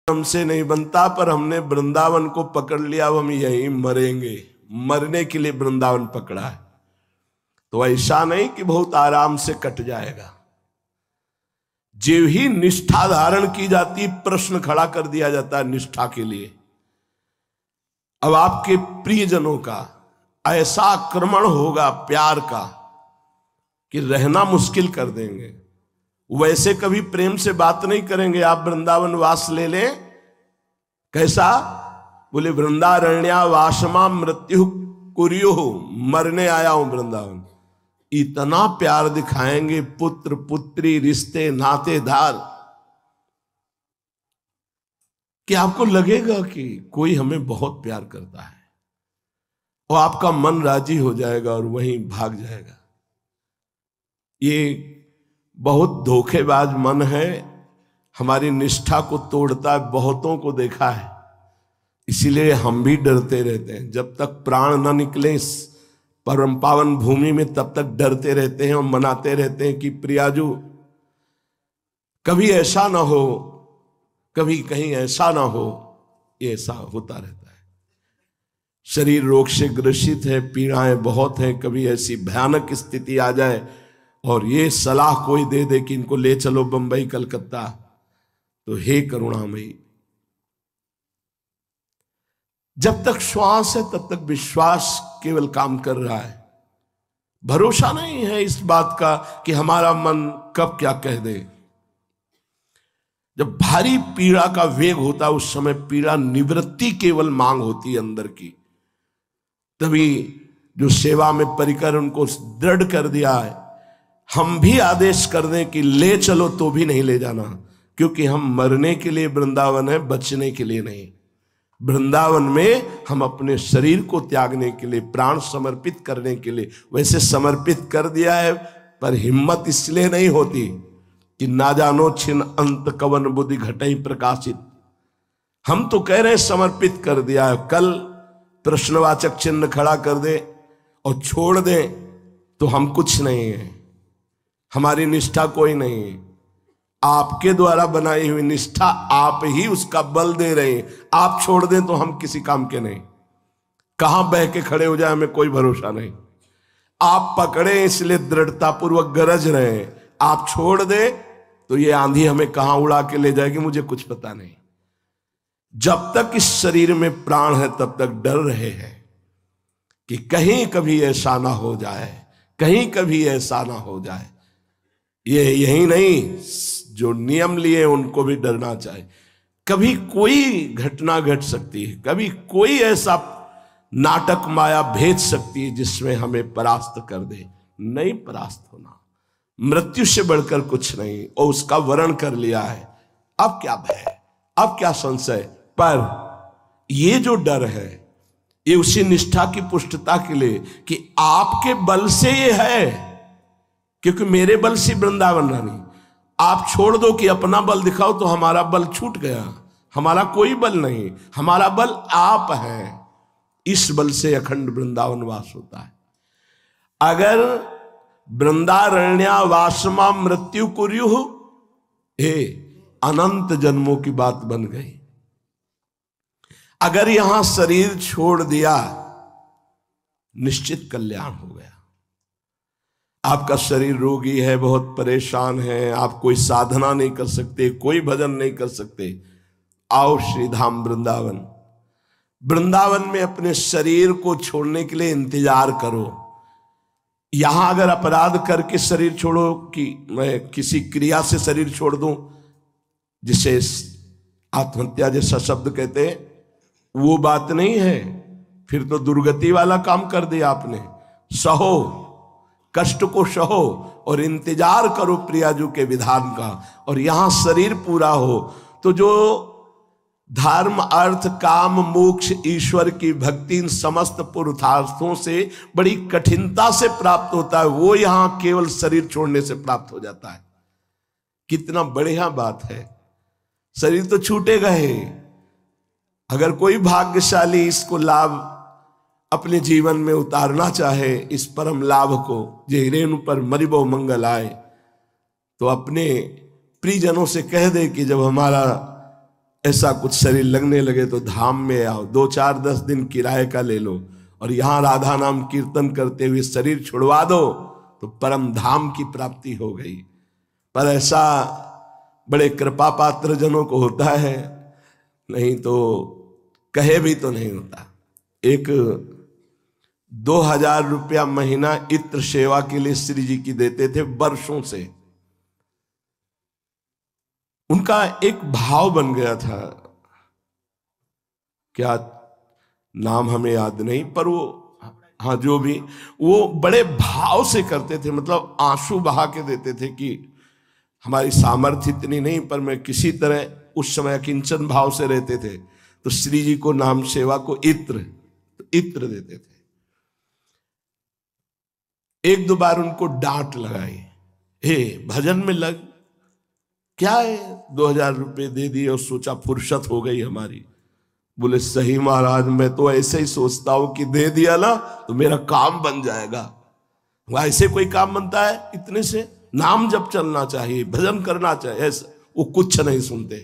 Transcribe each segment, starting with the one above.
हमसे नहीं बनता, पर हमने वृंदावन को पकड़ लिया, अब हम यहीं मरेंगे। मरने के लिए वृंदावन पकड़ा है। तो ऐसा नहीं कि बहुत आराम से कट जाएगा। जीव ही निष्ठा धारण की जाती, प्रश्न खड़ा कर दिया जाता है निष्ठा के लिए। अब आपके प्रियजनों का ऐसा आक्रमण होगा प्यार का कि रहना मुश्किल कर देंगे। वैसे कभी प्रेम से बात नहीं करेंगे। आप वृंदावन वास ले लें, कैसा? बोले वृंदारण्या वासमा मृत्यु कुर्यो, मरने आया हूं वृंदावन। इतना प्यार दिखाएंगे, पुत्र पुत्री रिश्ते नातेदार, कि आपको लगेगा कि कोई हमें बहुत प्यार करता है, और आपका मन राजी हो जाएगा और वहीं भाग जाएगा। ये बहुत धोखेबाज मन है, हमारी निष्ठा को तोड़ता है। बहुतों को देखा है, इसीलिए हम भी डरते रहते हैं। जब तक प्राण न निकले इस परम पावन भूमि में, तब तक डरते रहते हैं और मनाते रहते हैं कि प्रियाजू कभी ऐसा ना हो, कभी कहीं ऐसा ना हो। ये ऐसा होता रहता है। शरीर रोग से ग्रसित है, पीड़ाएं बहुत हैं। कभी ऐसी भयानक स्थिति आ जाए और ये सलाह कोई दे दे कि इनको ले चलो बंबई कलकत्ता, तो हे करुणामयी, जब तक श्वास है तब तक विश्वास केवल काम कर रहा है। भरोसा नहीं है इस बात का कि हमारा मन कब क्या कह दे। जब भारी पीड़ा का वेग होता है, उस समय पीड़ा निवृत्ति केवल मांग होती है अंदर की। तभी जो सेवा में परिकर उनको दृढ़ कर दिया है, हम भी आदेश कर दें कि ले चलो तो भी नहीं ले जाना, क्योंकि हम मरने के लिए वृंदावन है, बचने के लिए नहीं। वृंदावन में हम अपने शरीर को त्यागने के लिए, प्राण समर्पित करने के लिए वैसे समर्पित कर दिया है, पर हिम्मत इसलिए नहीं होती कि ना जानो छिन अंत कवन बुद्धि घटई प्रकाशित। हम तो कह रहे हैं समर्पित कर दिया है, कल प्रश्नवाचक चिन्ह खड़ा कर दे और छोड़ दे तो हम कुछ नहीं है, हमारी निष्ठा कोई नहीं है। आपके द्वारा बनाई हुई निष्ठा, आप ही उसका बल दे रहे हैं। आप छोड़ दें तो हम किसी काम के नहीं। कहां बह के खड़े हो जाए हमें कोई भरोसा नहीं। आप पकड़े इसलिए दृढ़ता पूर्वक गरज रहे हैं, आप छोड़ दे तो ये आंधी हमें कहां उड़ा के ले जाएगी मुझे कुछ पता नहीं। जब तक इस शरीर में प्राण है तब तक डर रहे हैं कि कहीं कभी ऐसा ना हो जाए, कहीं कभी ऐसा ना हो जाए। ये यही नहीं, जो नियम लिए उनको भी डरना चाहिए। कभी कोई घटना घट सकती है, कभी कोई ऐसा नाटक माया भेज सकती है जिसमें हमें परास्त कर दे। नहीं परास्त होना, मृत्यु से बढ़कर कुछ नहीं, और उसका वर्ण कर लिया है। अब क्या भय, अब क्या संशय। पर ये जो डर है, ये उसी निष्ठा की पुष्टता के लिए कि आपके बल से ये है, क्योंकि मेरे बल से वृंदावन रानी। आप छोड़ दो कि अपना बल दिखाओ तो हमारा बल छूट गया। हमारा कोई बल नहीं, हमारा बल आप हैं। इस बल से अखंड वृंदावन वास होता है। अगर वृंदारण्या वासमा मृत्यु कुर्यु, हे अनंत जन्मों की बात बन गई। अगर यहां शरीर छोड़ दिया, निश्चित कल्याण हो गया। आपका शरीर रोगी है, बहुत परेशान है, आप कोई साधना नहीं कर सकते, कोई भजन नहीं कर सकते, आओ श्रीधाम वृंदावन। वृंदावन में अपने शरीर को छोड़ने के लिए इंतजार करो। यहां अगर अपराध करके शरीर छोड़ो, कि मैं किसी क्रिया से शरीर छोड़ दूं, जिसे आत्महत्या जैसा शब्द कहते हैं, वो बात नहीं है। फिर तो दुर्गति वाला काम कर दिया आपने। सहो, कष्ट को सहो और इंतजार करो प्रियाजू के विधान का। और यहां शरीर पूरा हो तो जो धर्म अर्थ काम मोक्ष ईश्वर की भक्ति, इन समस्त पुरुषार्थों से बड़ी कठिनता से प्राप्त होता है, वो यहां केवल शरीर छोड़ने से प्राप्त हो जाता है। कितना बढ़िया बात है। शरीर तो छूटेगा ही। अगर कोई भाग्यशाली इसको लाभ अपने जीवन में उतारना चाहे, इस परम लाभ को, जे रेणु पर मरिबो मंगल आए, तो अपने प्रियजनों से कह दे कि जब हमारा ऐसा कुछ शरीर लगने लगे तो धाम में आओ, 2-4-10 दिन किराए का ले लो और यहां राधा नाम कीर्तन करते हुए शरीर छुड़वा दो तो परम धाम की प्राप्ति हो गई। पर ऐसा बड़े कृपा पात्र जनों को होता है, नहीं तो कहे भी तो नहीं होता। एक 2000 रुपया महीना इत्र सेवा के लिए श्री जी की देते थे वर्षों से। उनका एक भाव बन गया था, क्या नाम हमें याद नहीं, पर वो, हाँ जो भी, वो बड़े भाव से करते थे, मतलब आंसू बहा के देते थे कि हमारी सामर्थ्य इतनी नहीं, पर मैं किसी तरह, उस समय किंचन भाव से रहते थे, तो श्री जी को नाम सेवा को इत्र देते थे। एक दो बार उनको डांट लगाई, हे भजन में लग, क्या है 2000 रुपये दे दिए और सोचा फुर्सत हो गई हमारी। बोले सही महाराज, मैं तो ऐसे ही सोचता हूं कि दे दिया ना तो मेरा काम बन जाएगा। ऐसे कोई काम बनता है इतने से? नाम जब चलना चाहिए, भजन करना चाहिए, ऐसा वो कुछ नहीं सुनते।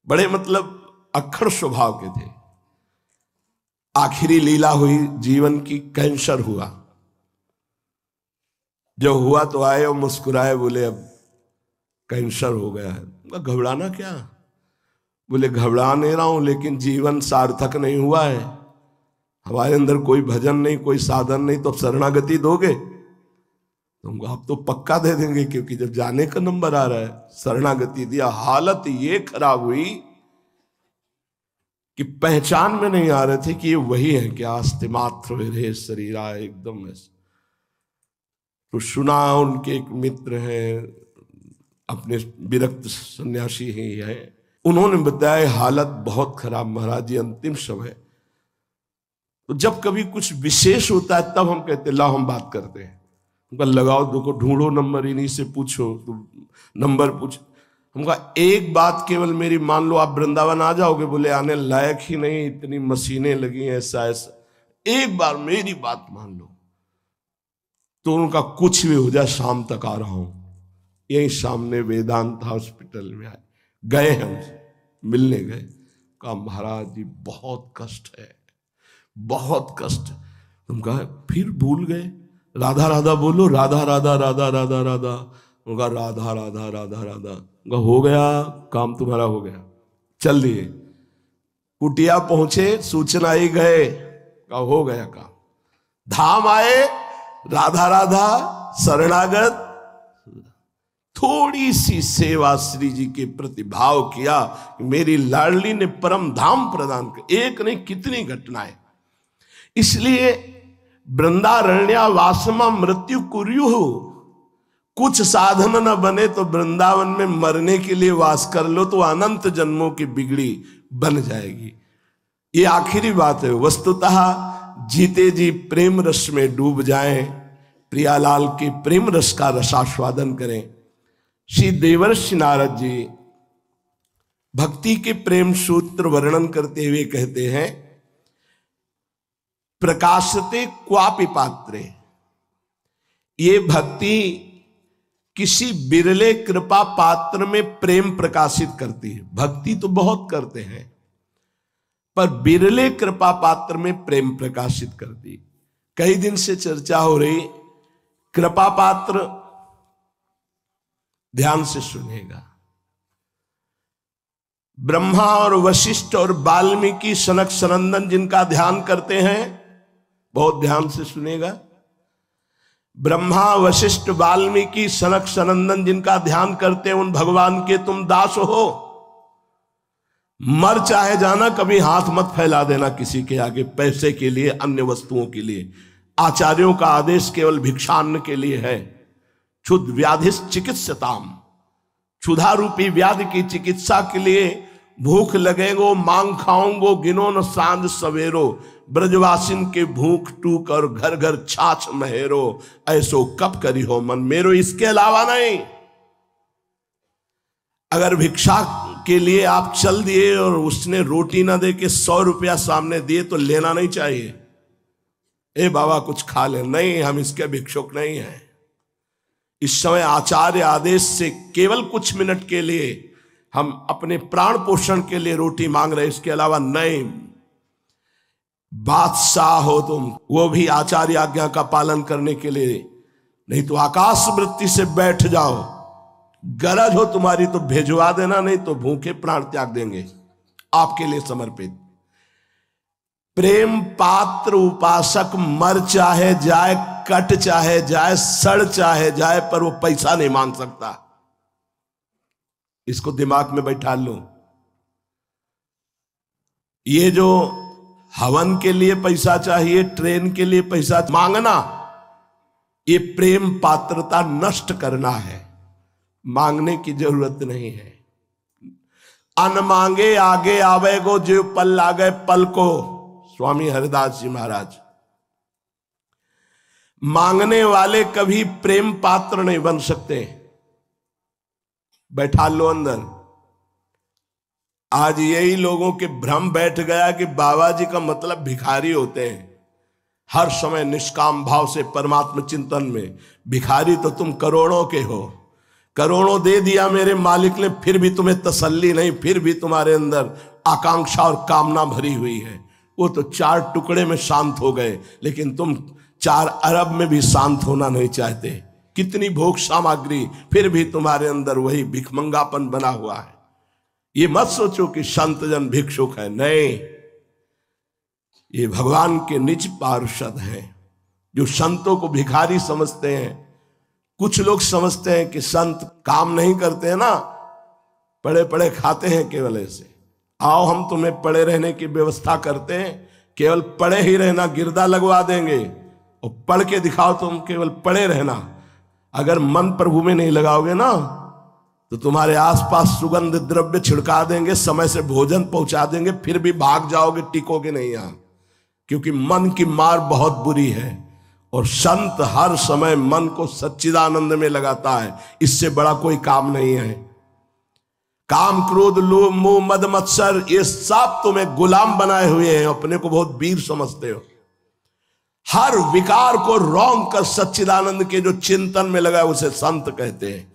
बड़े मतलब अक्खड़ स्वभाव के थे। आखिरी लीला हुई जीवन की, कैंसर हुआ। जो हुआ तो आए और मुस्कुराए, बोले अब कैंसर हो गया है। घबराना क्या? बोले घबरा नहीं रहा हूं, लेकिन जीवन सार्थक नहीं हुआ है, हमारे अंदर कोई भजन नहीं, कोई साधन नहीं, तो अब शरणागति दोगे? तुमको आप तो पक्का दे देंगे, क्योंकि जब जाने का नंबर आ रहा है। शरणागति दिया। हालत ये खराब हुई कि पहचान में नहीं आ रहे थे कि ये वही है क्या, आस्ते मात्र रे शरीर आए एकदम ऐसे। तो सुना, उनके एक मित्र हैं, अपने विरक्त सन्यासी ही है, उन्होंने बताया हालत बहुत खराब महाराज जी, अंतिम समय। तो जब कभी कुछ विशेष होता है तब हम कहते लाओ हम बात करते हैं। उनका लगाओ, देखो ढूंढो नंबर, इन्हीं से पूछो, तो नंबर पूछ। हमका एक बात केवल मेरी मान लो, आप वृंदावन आ जाओगे? बोले आने लायक ही नहीं, इतनी मशीनें लगी हैं, ऐसा ऐसा। एक बार मेरी बात मान लो। तो उनका कुछ भी हो जाए, शाम तक आ रहा हूं। यही सामने वेदांत हॉस्पिटल में आए, गए हम मिलने गए। कहा महाराज जी बहुत कष्ट है, बहुत कष्ट। तुम कहा फिर भूल गए, राधा राधा बोलो, राधा राधा राधा राधा राधा। उनका राधा राधा राधा राधा। उनका हो गया काम, तुम्हारा हो गया, चल दिए। कुटिया पहुंचे, सूचना ही गए, कहा हो गया काम। धाम आए, राधा राधा, शरणागत। थोड़ी सी सेवा श्री जी के प्रति भाव किया, मेरी लाडली ने परम धाम प्रदान कर। एक नहीं कितनी घटनाएं। इसलिए वृंदारण्या वासमा मृत्यु कुर्यु, कुछ साधन न बने तो वृंदावन में मरने के लिए वास कर लो तो अनंत जन्मों की बिगड़ी बन जाएगी। ये आखिरी बात है। वस्तुतः जीते जी प्रेम रस में डूब जाएं, प्रियालाल के प्रेम रस का रसास्वादन करें। श्री देवर्षि नारद जी भक्ति के प्रेम सूत्र वर्णन करते हुए कहते हैं, प्रकाशते क्वापि पात्रे, ये भक्ति किसी बिरले कृपा पात्र में प्रेम प्रकाशित करती है। भक्ति तो बहुत करते हैं, पर बिरले कृपा पात्र में प्रेम प्रकाशित करती। कई दिन से चर्चा हो रही, कृपा पात्र ध्यान से सुनेगा। ब्रह्मा और वशिष्ठ और वाल्मीकि सनक सनंदन जिनका ध्यान करते हैं, बहुत ध्यान से सुनेगा। ब्रह्मा वशिष्ठ वाल्मीकि सनक सनंदन जिनका ध्यान करते हैं, उन भगवान के तुम दास हो। मर चाहे जाना, कभी हाथ मत फैला देना किसी के आगे, पैसे के लिए, अन्य वस्तुओं के लिए। आचार्यों का आदेश केवल भिक्षान्न के लिए है। क्षुद व्याधि चिकित्सताम, क्षुधा रूपी व्याधि की चिकित्सा के लिए भूख लगेगो मांग खाऊंगो, गिनो न सांझ सवेरो, ब्रजवासिन के भूख टूक और घर घर छाछ महेरो, ऐसो कब करी हो मन मेरो, इसके अलावा नहीं। अगर भिक्षा के लिए आप चल दिए और उसने रोटी ना दे के 100 रुपया सामने दिए तो लेना नहीं चाहिए। ए बाबा कुछ खा ले, नहीं हम इसके भिक्षुक नहीं हैं। इस समय आचार्य आदेश से केवल कुछ मिनट के लिए हम अपने प्राण पोषण के लिए रोटी मांग रहे, इसके अलावा नहीं। बादशाह हो तुम, वो भी आचार्य आज्ञा का पालन करने के लिए, नहीं तो आकाश वृत्ति से बैठ जाओ। गरज हो तुम्हारी तो भेजवा देना, नहीं तो भूखे प्राण त्याग देंगे आपके लिए समर्पित। प्रेम पात्र उपासक मर चाहे जाए, कट चाहे जाए, सड़ चाहे जाए, पर वो पैसा नहीं मांग सकता। इसको दिमाग में बैठा लो। ये जो हवन के लिए पैसा चाहिए, ट्रेन के लिए पैसा मांगना, ये प्रेम पात्रता नष्ट करना है। मांगने की जरूरत नहीं है। अन मांगे आगे आवे गो, जो पल लागे पल को, स्वामी हरिदास जी महाराज। मांगने वाले कभी प्रेम पात्र नहीं बन सकते। बैठा लो अंदर। आज यही लोगों के भ्रम बैठ गया कि बाबा जी का मतलब भिखारी होते हैं। हर समय निष्काम भाव से परमात्मा चिंतन में। भिखारी तो तुम करोड़ों के हो, करोड़ों दे दिया मेरे मालिक ने, फिर भी तुम्हें तसल्ली नहीं, फिर भी तुम्हारे अंदर आकांक्षा और कामना भरी हुई है। वो तो 4 टुकड़े में शांत हो गए, लेकिन तुम 4 अरब में भी शांत होना नहीं चाहते। कितनी भोग सामग्री, फिर भी तुम्हारे अंदर वही भिखमंगापन बना हुआ है। ये मत सोचो कि संत जन भिक्षुक है, नहीं, ये भगवान के निज पार्षद हैं जो संतों को भिखारी समझते हैं। कुछ लोग समझते हैं कि संत काम नहीं करते हैं ना, पड़े पड़े खाते हैं केवल ऐसे। आओ हम तुम्हें पड़े रहने की व्यवस्था करते हैं, केवल पड़े ही रहना, गिरदा लगवा देंगे और पढ़ के दिखाओ तुम केवल पड़े रहना। अगर मन प्रभु में नहीं लगाओगे ना तो तुम्हारे आसपास सुगंध द्रव्य छिड़का देंगे, समय से भोजन पहुंचा देंगे, फिर भी भाग जाओगे, टिकोगे नहीं यहां, क्योंकि मन की मार बहुत बुरी है। और संत हर समय मन को सच्चिदानंद में लगाता है, इससे बड़ा कोई काम नहीं है। काम क्रोध लोभ मोह मद मत्सर, ये सब तुम्हें गुलाम बनाए हुए हैं, अपने को बहुत वीर समझते हो। हर विकार को रौंद कर सच्चिदानंद के जो चिंतन में लगा उसे संत कहते हैं।